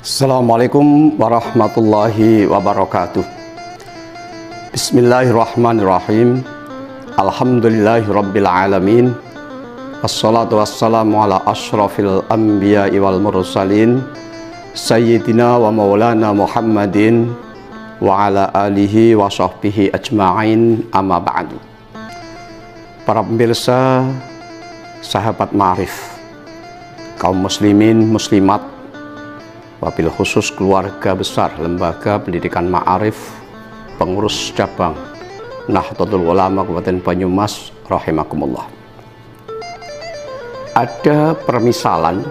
Assalamualaikum warahmatullahi wabarakatuh. Bismillahirrahmanirrahim. Alhamdulillahirabbil alamin. Wassalatu wassalamu ala asyrafil anbiya'i wal mursalin sayyidina wa maulana Muhammadin wa ala alihi wa sahbihi ajma'in, amma ba'du. Para pemirsa, sahabat ma'arif, kaum muslimin muslimat, wabil khusus keluarga besar Lembaga Pendidikan Ma'arif, pengurus cabang Nahdlatul Ulama Kabupaten Banyumas, rahimakumullah. Ada permisalan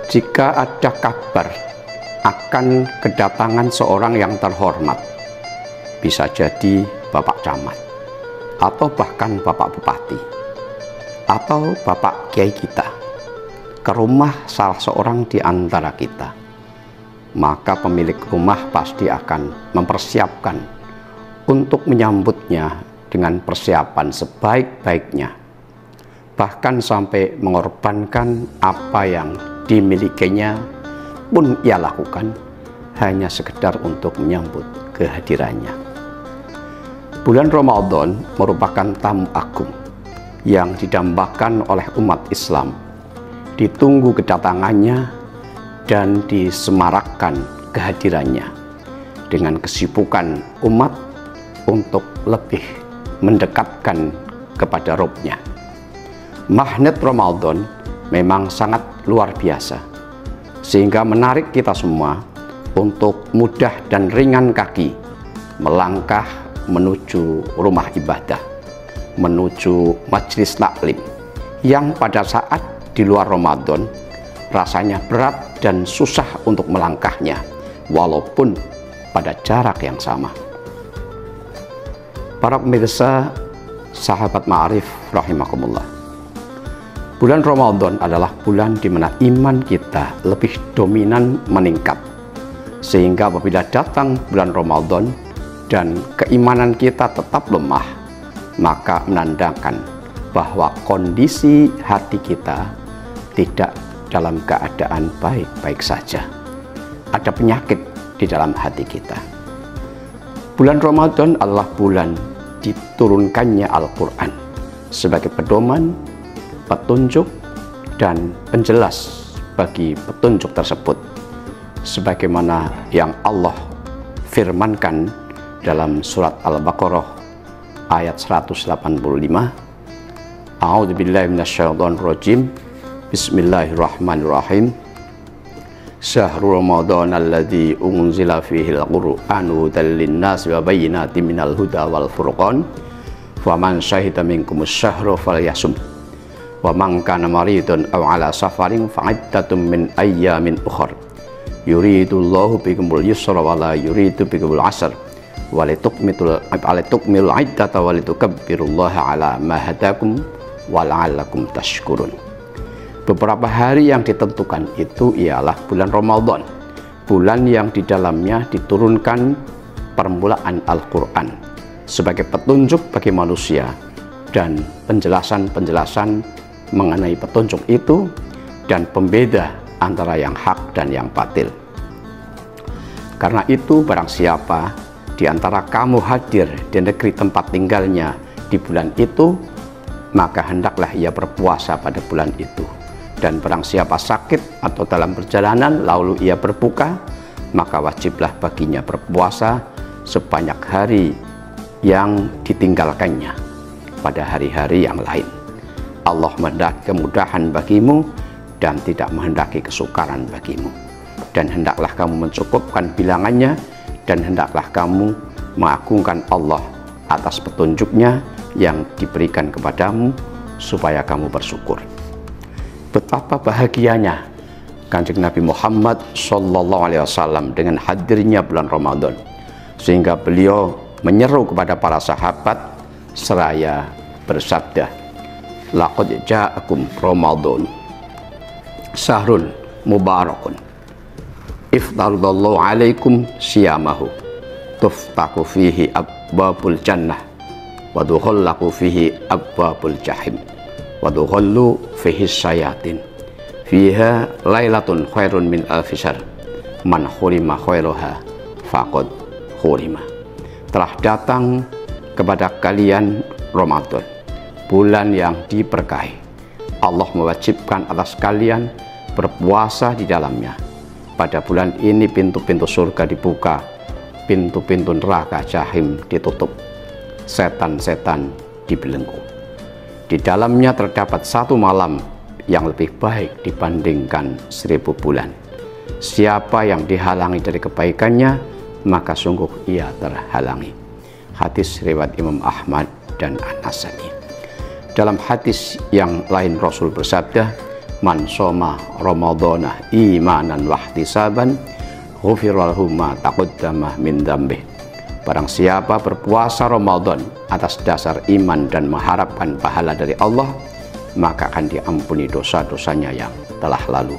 jika ada kabar akan kedatangan seorang yang terhormat, bisa jadi Bapak Camat, atau bahkan Bapak Bupati, atau Bapak Kiai kita, ke rumah salah seorang di antara kita, maka pemilik rumah pasti akan mempersiapkan untuk menyambutnya dengan persiapan sebaik-baiknya, bahkan sampai mengorbankan apa yang dimilikinya pun ia lakukan hanya sekedar untuk menyambut kehadirannya. Bulan Ramadan merupakan tamu agung yang didambakan oleh umat Islam, ditunggu kedatangannya dan disemarakkan kehadirannya dengan kesibukan umat untuk lebih mendekatkan kepada Rabb-nya. Magnet Ramadan memang sangat luar biasa, sehingga menarik kita semua untuk mudah dan ringan kaki melangkah menuju rumah ibadah, menuju majelis taklim yang pada saat di luar Ramadan rasanya berat dan susah untuk melangkahnya, walaupun pada jarak yang sama. Para pemirsa, sahabat ma'arif rahimakumullah, bulan Ramadan adalah bulan di mana iman kita lebih dominan meningkat, sehingga apabila datang bulan Ramadan dan keimanan kita tetap lemah, maka menandakan bahwa kondisi hati kita tidak dalam keadaan baik-baik saja. Ada penyakit di dalam hati kita. Bulan Ramadan adalah bulan diturunkannya Al-Quran sebagai pedoman, petunjuk, dan penjelas bagi petunjuk tersebut, sebagaimana yang Allah firmankan dalam surat Al-Baqarah ayat 185. A'udzubillahi minasyaitonir rajim. Bismillahirrahmanirrahim. Syahrul Ramadan alladzi unzila fihi al-Qur'anu hudan lin-nasi wa bayyinatin minal huda wal furqan. Faman syahida minkumus syahra falyasum. Wa man kana maridun aw ala safarin fa'iddatun min ayyamin ukhra. Yuridullahu bikumul yusra wa la yuridu bikumul 'asra. Wa litukmilul iddata wa litukabbirullaha ala ma hadakum wa la'allakum tashkurun. Beberapa hari yang ditentukan itu ialah bulan Ramadan, bulan yang di dalamnya diturunkan permulaan Al-Quran sebagai petunjuk bagi manusia dan penjelasan-penjelasan mengenai petunjuk itu dan pembeda antara yang hak dan yang batil. Karena itu, barang siapa di antara kamu hadir di negeri tempat tinggalnya di bulan itu, maka hendaklah ia berpuasa pada bulan itu. Dan barang siapa sakit atau dalam perjalanan lalu ia berbuka, maka wajiblah baginya berpuasa sebanyak hari yang ditinggalkannya pada hari-hari yang lain. Allah menghendaki kemudahan bagimu dan tidak menghendaki kesukaran bagimu. Dan hendaklah kamu mencukupkan bilangannya, dan hendaklah kamu mengagungkan Allah atas petunjuknya yang diberikan kepadamu supaya kamu bersyukur. Betapa bahagianya Kanjeng Nabi Muhammad SAW dengan hadirnya bulan Ramadan, sehingga beliau menyeru kepada para sahabat seraya bersabda, laqad ja'akum Ramadan syahrun mubarakun iftaradallahu alaikum siyamahu tuftahu fihi abwabul jannah wa dukhallaqu fihi abwabul jahim wa dukhallu fihi syayatin fiha lailatun khairun min alfisar man hurima khairaha faqad hurima. Telah datang kepada kalian Ramadan, bulan yang diberkahi. Allah mewajibkan atas kalian berpuasa di dalamnya. Pada bulan ini pintu-pintu surga dibuka, pintu-pintu neraka jahim ditutup, setan-setan dibelenggu. Di dalamnya terdapat satu malam yang lebih baik dibandingkan 1000 bulan. Siapa yang dihalangi dari kebaikannya, maka sungguh ia terhalangi. Hadis riwayat Imam Ahmad dan An-Nasai. Dalam hadis yang lain Rasul bersabda, man shoma ramadhana imanan wahtisaban ghufira lahu ma taqaddama min dzambih. Barang siapa berpuasa Ramadan atas dasar iman dan mengharapkan pahala dari Allah, maka akan diampuni dosa-dosanya yang telah lalu.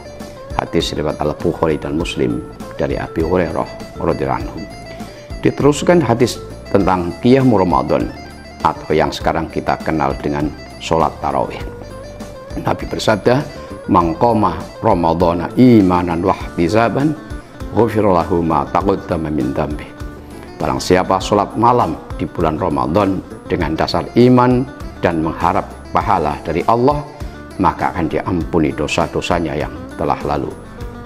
Hadis riwayat Al-Bukhari dan Muslim dari Abi Hurairah radhiyallahu anhu. Diteruskan hadis tentang qiyamul Ramadan atau yang sekarang kita kenal dengan sholat tarawih. Nabi bersabda, man qama ramadhana imanan wahtisaban ghufira lahu ma taqaddama min dzambih. Barang siapa sholat malam di bulan Ramadan dengan dasar iman dan mengharap pahala dari Allah, maka akan diampuni dosa-dosanya yang telah lalu.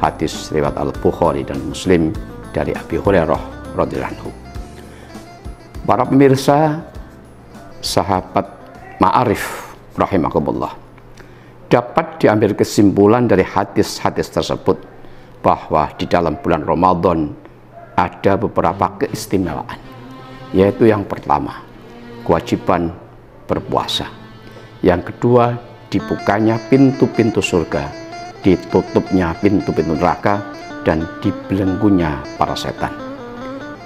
Hadis riwayat Al-Bukhari dan Muslim dari Abi Hurairah radhiyallahu anhu. Para pemirsa, sahabat ma'arif rahimakumullah, dapat diambil kesimpulan dari hadis-hadis tersebut bahwa di dalam bulan Ramadan ada beberapa keistimewaan, yaitu yang pertama, kewajiban berpuasa. Yang kedua, dibukanya pintu-pintu surga, ditutupnya pintu-pintu neraka, dan dibelenggunya para setan.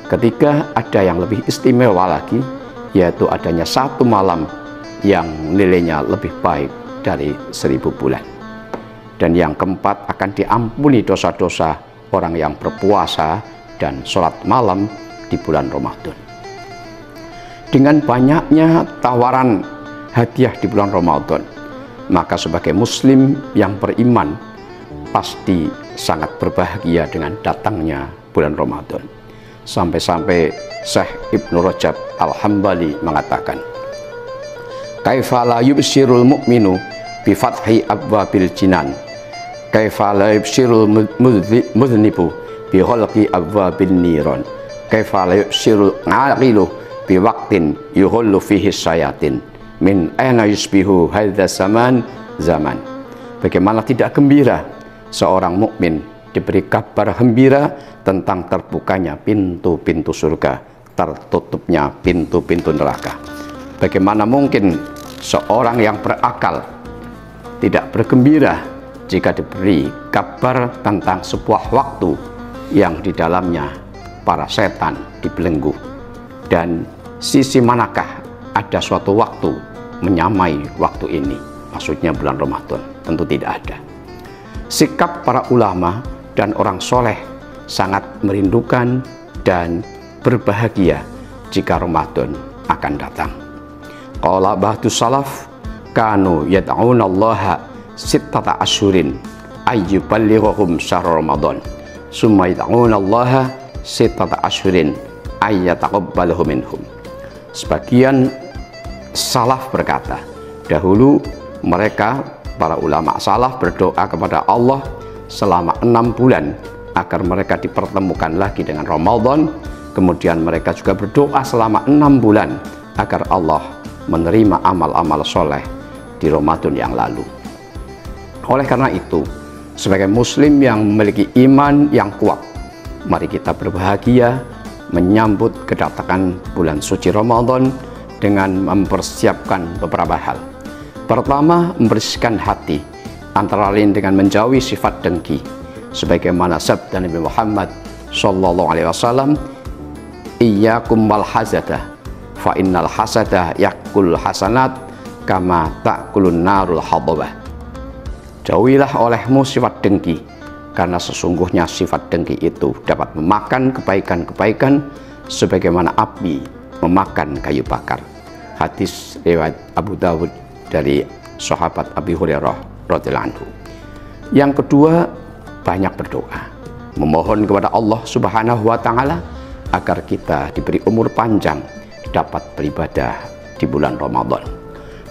Ketiga, ada yang lebih istimewa lagi, yaitu adanya satu malam yang nilainya lebih baik dari 1000 bulan. Dan yang keempat, akan diampuni dosa-dosa orang yang berpuasa dan sholat malam di bulan Ramadan. Dengan banyaknya tawaran hadiah di bulan Ramadan, maka sebagai muslim yang beriman pasti sangat berbahagia dengan datangnya bulan Ramadan. Sampai-sampai Syekh Ibnu Rajab Al-Hambali mengatakan, kaifa la yubsyirul mu'minu bi fathi abwabil jinan, kaifa la yubsyirul mudhnibu bi khalqi abwabil niran, kaifa la yubsyirul aqilu bi waqtin yuhullu fihi syayatin, min aina yusbihu hadza zaman. Bagaimana tidak gembira seorang mukmin diberi kabar gembira tentang terbukanya pintu-pintu surga, tertutupnya pintu-pintu neraka. Bagaimana mungkin seorang yang berakal tidak bergembira jika diberi kabar tentang sebuah waktu yang di dalamnya para setan dibelenggu? Dan sisi manakah ada suatu waktu menyamai waktu ini, maksudnya bulan Ramadan? Tentu tidak ada. Sikap para ulama dan orang soleh sangat merindukan dan berbahagia jika Ramadan akan datang. Qala ba'du salaf kanu yad'unallaha sittata asyurin ayyuballighum syahr Ramadan, summa yad'unallaha sittata asyurin ayyataqabbalahu minhum. Sebagian salaf berkata, dahulu mereka para ulama salaf berdoa kepada Allah selama 6 bulan agar mereka dipertemukan lagi dengan Ramadan. Kemudian mereka juga berdoa selama 6 bulan agar Allah menerima amal-amal soleh di Ramadan yang lalu. Oleh karena itu, sebagai muslim yang memiliki iman yang kuat, mari kita berbahagia menyambut kedatangan bulan suci Ramadan dengan mempersiapkan beberapa hal. Pertama, membersihkan hati, antara lain dengan menjauhi sifat dengki, sebagaimana sabda Nabi Muhammad SAW, iyyakum wal hasadah, fa innal hasadah yakul hasanat kama ta'kulun narul hadabah. Jauhilah olehmu sifat dengki, karena sesungguhnya sifat dengki itu dapat memakan kebaikan-kebaikan sebagaimana api memakan kayu bakar. Hadis riwayat Abu Dawud dari sahabat Abi Hurairah radhiyallahu anhu. Yang kedua, banyak berdoa. memohon kepada Allah Subhanahu wa Ta'ala agar kita diberi umur panjang, dapat beribadah di bulan Ramadan.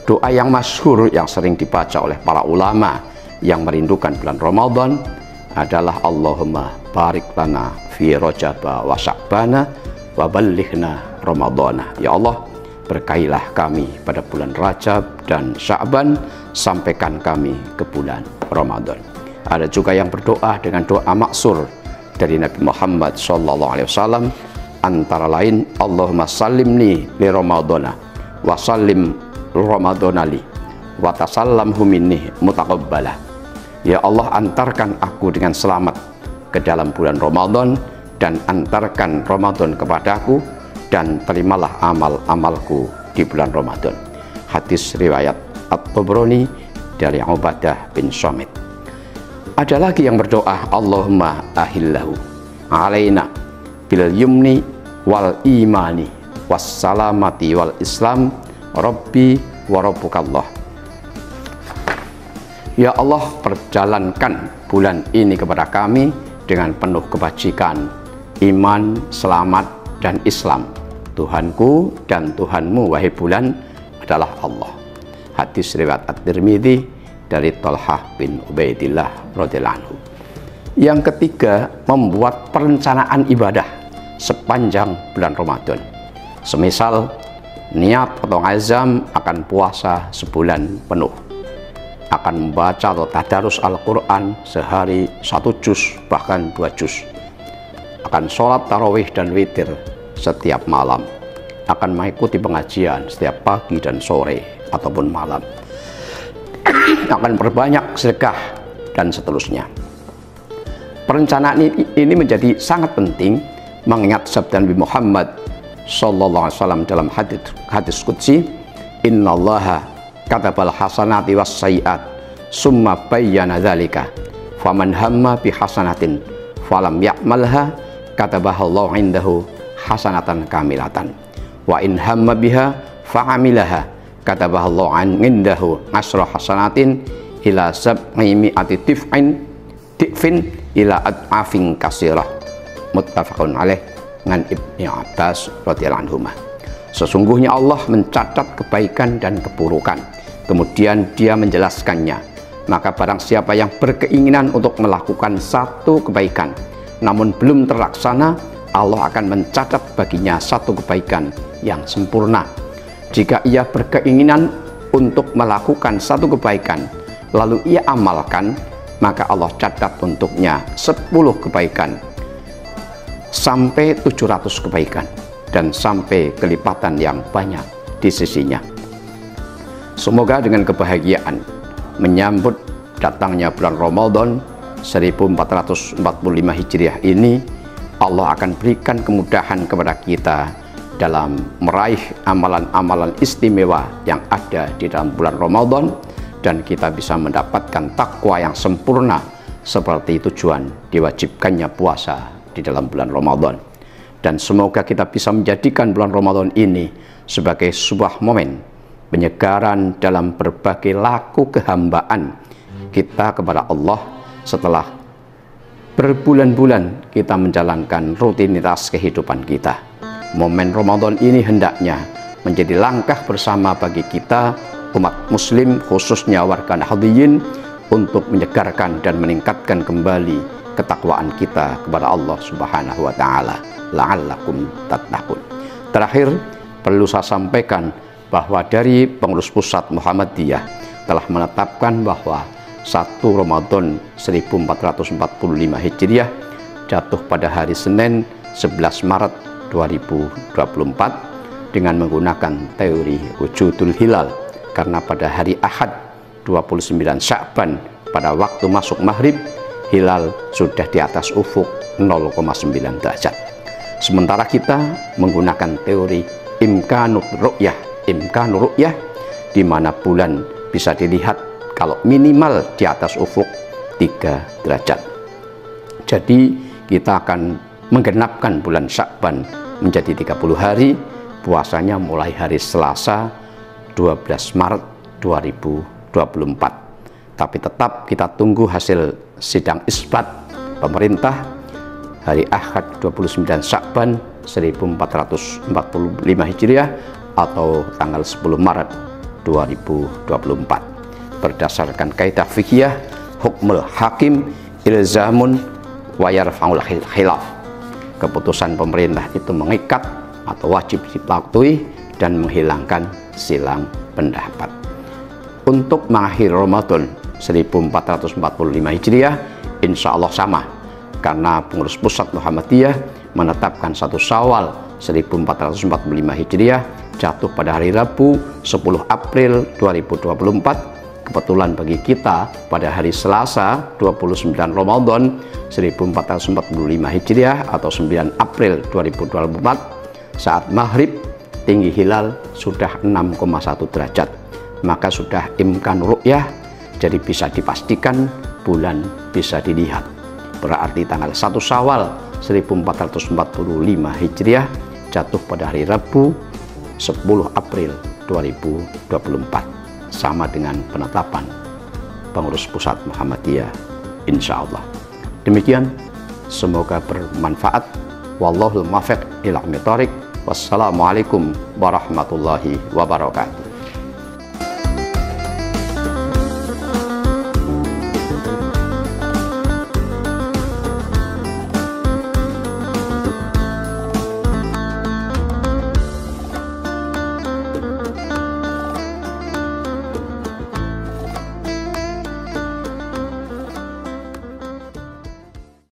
Doa yang masyhur yang sering dibaca oleh para ulama yang merindukan bulan Ramadan adalah Allahumma barik lana fi Rajaba wa Sya'bana wa ballighna Ramadana. Ya Allah, berkailah kami pada bulan Rajab dan Sya'ban, sampaikan kami ke bulan Ramadan. Ada juga yang berdoa dengan doa maksur dari Nabi Muhammad SAW, antara lain Allahumma sallimni li Ramadana wa sallim Ramadana li wa tasallamhu minni mutaqabbala. Ya Allah, antarkan aku dengan selamat ke dalam bulan Ramadan dan antarkan Ramadan kepadaku, dan terimalah amal-amalku di bulan Ramadan. Hadis riwayat At-Tabrani dari Ubadah bin Samit. Ada lagi yang berdoa, Allahumma ahillahu alaina bil yumni wal imani was salamati wal islam rabbi wa rabbukallah. Ya Allah, perjalankan bulan ini kepada kami dengan penuh kebajikan, iman, selamat, dan Islam. Tuhanku dan Tuhanmu, wahai bulan, adalah Allah. Hadis riwayat At-Tirmidzi dari Thalhah bin Ubaidillah radhiyallahu anhu. Yang ketiga, membuat perencanaan ibadah sepanjang bulan Ramadan. Semisal niat atau azam akan puasa sebulan penuh, akan membaca atau tadarus Al-Quran sehari 1 juz bahkan 2 juz, akan sholat tarawih dan witir setiap malam, akan mengikuti pengajian setiap pagi dan sore ataupun malam, akan berbanyak sedekah dan seterusnya. Perencanaan ini menjadi sangat penting, mengingat sabda Nabi Muhammad SAW dalam hadis qudsi, innallaha katabal hasanati was sayiat summa bayyana dzalika faman hamma bi hasanatin falam ya'malha katabahallahu indahu hasanatan kamilatan wa in hamma biha fa'amilaha katabahallahu indahu asra hasanatin ila sab'imi'ati tif'in ila ad'afin kasirah. Muttafaqun alaih dengan Ibnu Abbas radhiyallahu anhu. Sesungguhnya Allah mencatat kebaikan dan keburukan, kemudian Dia menjelaskannya. Maka barang siapa yang berkeinginan untuk melakukan satu kebaikan namun belum terlaksana, Allah akan mencatat baginya satu kebaikan yang sempurna. Jika ia berkeinginan untuk melakukan satu kebaikan lalu ia amalkan, maka Allah catat untuknya 10 kebaikan sampai 700 kebaikan dan sampai kelipatan yang banyak di sisinya. Semoga dengan kebahagiaan menyambut datangnya bulan Ramadan 1445 Hijriah ini, Allah akan berikan kemudahan kepada kita dalam meraih amalan-amalan istimewa yang ada di dalam bulan Ramadan, dan kita bisa mendapatkan takwa yang sempurna seperti tujuan diwajibkannya puasa di dalam bulan Ramadan. Dan semoga kita bisa menjadikan bulan Ramadan ini sebagai sebuah momen penyegaran dalam berbagai laku kehambaan kita kepada Allah setelah berbulan-bulan kita menjalankan rutinitas kehidupan kita. Momen Ramadan ini hendaknya menjadi langkah bersama bagi kita umat muslim, khususnya warga Nahdliyin, untuk menyegarkan dan meningkatkan kembali ketakwaan kita kepada Allah Subhanahu wa Ta'ala, la'allakum tattaqun. Terakhir, perlu saya sampaikan bahwa dari pengurus pusat Muhammadiyah telah menetapkan bahwa 1 Ramadan 1445 Hijriah jatuh pada hari Senin 11 Maret 2024 dengan menggunakan teori wujudul hilal, karena pada hari Ahad 29 Sya'ban pada waktu masuk maghrib, hilal sudah di atas ufuk 0,9 derajat. Sementara kita menggunakan teori imkanur ru'yah, di mana bulan bisa dilihat kalau minimal di atas ufuk 3 derajat. Jadi kita akan menggenapkan bulan Sya'ban menjadi 30 hari, puasanya mulai hari Selasa 12 Maret 2024. Tapi tetap kita tunggu hasil sidang isbat pemerintah hari Ahad 29 Sya'ban 1445 Hijriah atau tanggal 10 Maret 2024. Berdasarkan kaidah fikih hukmul hakim ilzamun wa yarfa'ul khilaf. Keputusan pemerintah itu mengikat atau wajib dipatuhi dan menghilangkan silang pendapat. Untuk mengakhiri Ramadan 1445 Hijriah insya Allah sama, karena pengurus pusat Muhammadiyah menetapkan 1 Syawal 1445 Hijriah jatuh pada hari Rabu 10 April 2024. Kebetulan bagi kita pada hari Selasa 29 Ramadan 1445 Hijriah atau 9 April 2024 saat maghrib tinggi hilal sudah 6,1 derajat, maka sudah imkan ru'yah, jadi bisa dipastikan bulan bisa dilihat. Berarti tanggal 1 Syawal 1445 Hijriah jatuh pada hari Rabu 10 April 2024, sama dengan penetapan pengurus pusat Muhammadiyah insya Allah. Demikian, semoga bermanfaat. Wallahul muwaffiq ila aqwamit thoriq. Wassalamualaikum warahmatullahi wabarakatuh.